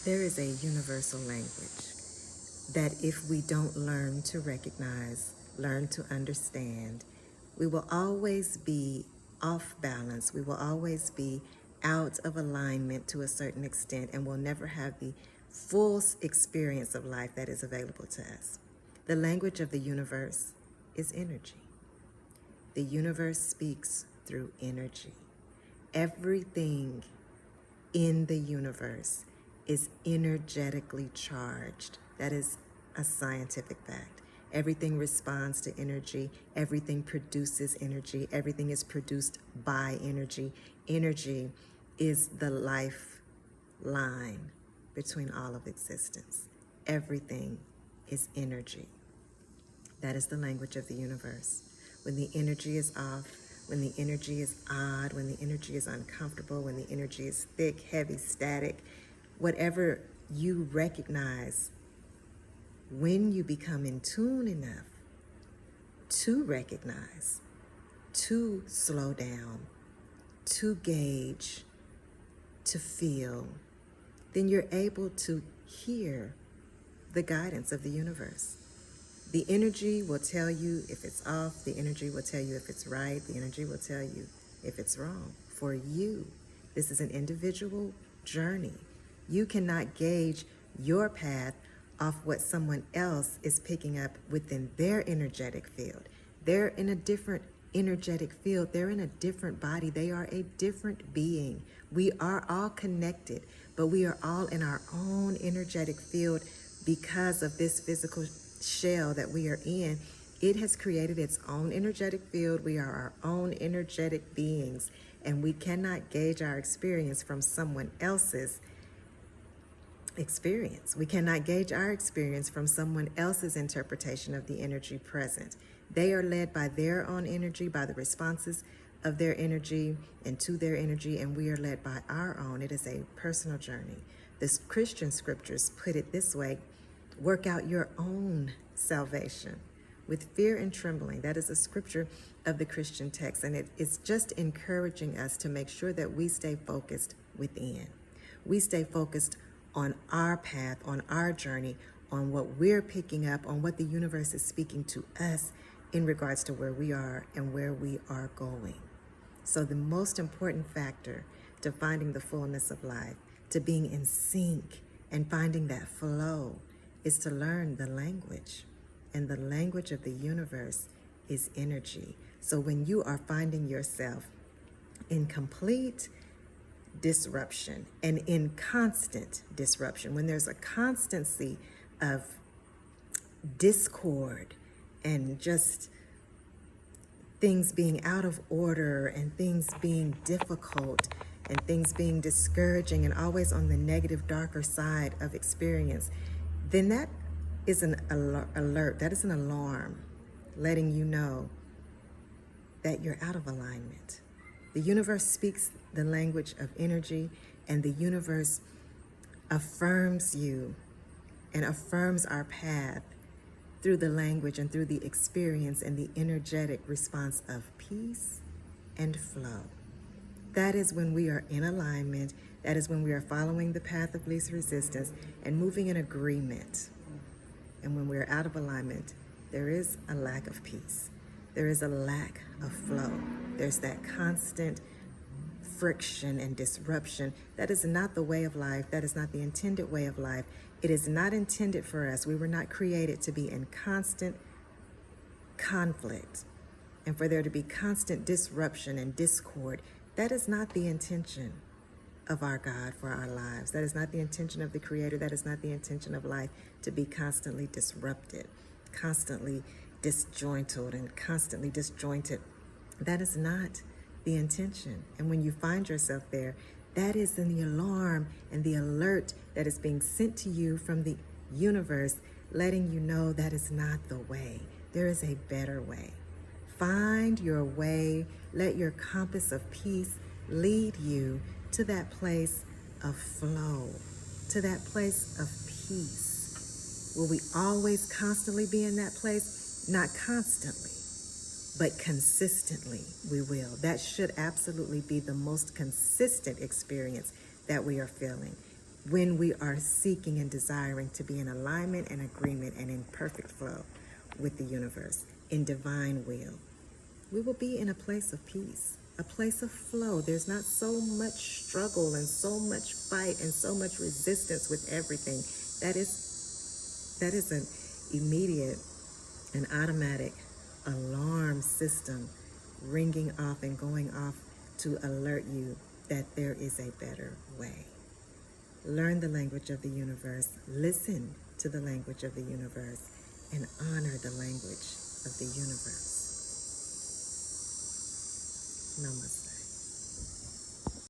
There is a universal language that if we don't learn to recognize, learn to understand, we will always be off balance. We will always be out of alignment to a certain extent, and we'll never have the full experience of life that is available to us. The language of the universe is energy. The universe speaks through energy. Everything in the universe is energetically charged. That is a scientific fact. Everything responds to energy. Everything produces energy. Everything is produced by energy. Energy is the lifeline between all of existence. Everything is energy. That is the language of the universe. When the energy is off, when the energy is odd, when the energy is uncomfortable, when the energy is thick, heavy, static, whatever you recognize, when you become in tune enough to recognize, to slow down, to gauge, to feel, then you're able to hear the guidance of the universe. The energy will tell you if it's off. The energy will tell you if it's right. The energy will tell you if it's wrong. For you, this is an individual journey. You cannot gauge your path off what someone else is picking up within their energetic field. They're in a different energetic field. They're in a different body. They are a different being. We are all connected, but we are all in our own energetic field because of this physical shell that we are in. It has created its own energetic field. We are our own energetic beings, and we cannot gauge our experience from someone else's experience. We cannot gauge our experience from someone else's interpretation of the energy present. They are led by their own energy, by the responses of their energy and to their energy, and we are led by our own. It is a personal journey. The Christian scriptures put it this way: work out your own salvation with fear and trembling. That is a scripture of the Christian text, and it is just encouraging us to make sure that we stay focused within. We stay focused on our path, on our journey, on what we're picking up, on what the universe is speaking to us in regards to where we are and where we are going. So the most important factor to finding the fullness of life, to being in sync and finding that flow, is to learn the language. And the language of the universe is energy. So when you are finding yourself in complete disruption and in constant disruption, when there's a constancy of discord and just things being out of order and things being difficult and things being discouraging and always on the negative, darker side of experience, then that is an alert. That is an alarm letting you know that you're out of alignment. The universe speaks the language of energy, and the universe affirms you and affirms our path through the language and through the experience and the energetic response of peace and flow. That is when we are in alignment. That is when we are following the path of least resistance and moving in agreement. And when we're out of alignment, there is a lack of peace. There is a lack of flow. There's that constant friction and disruption. That is not the way of life. That is not the intended way of life. It is not intended for us. We were not created to be in constant conflict and for there to be constant disruption and discord. That is not the intention of our God for our lives. That is not the intention of the Creator. That is not the intention of life, to be constantly disrupted, constantly disjointed and constantly disjointed. That is not the intention. And when you find yourself there, that is in the alarm and the alert that is being sent to you from the universe, letting you know that is not the way. There is a better way. Find your way. Let your compass of peace lead you to that place of flow, to that place of peace. Will we always constantly be in that place? Not constantly, but consistently we will. That should absolutely be the most consistent experience that we are feeling. when we are seeking and desiring to be in alignment and agreement and in perfect flow with the universe, in divine will, we will be in a place of peace, a place of flow. There's not so much struggle and so much fight and so much resistance with everything. That is an immediate and automatic alarm system ringing off and going off to alert you that there is a better way. Learn the language of the universe, listen to the language of the universe, and honor the language of the universe. Namaste.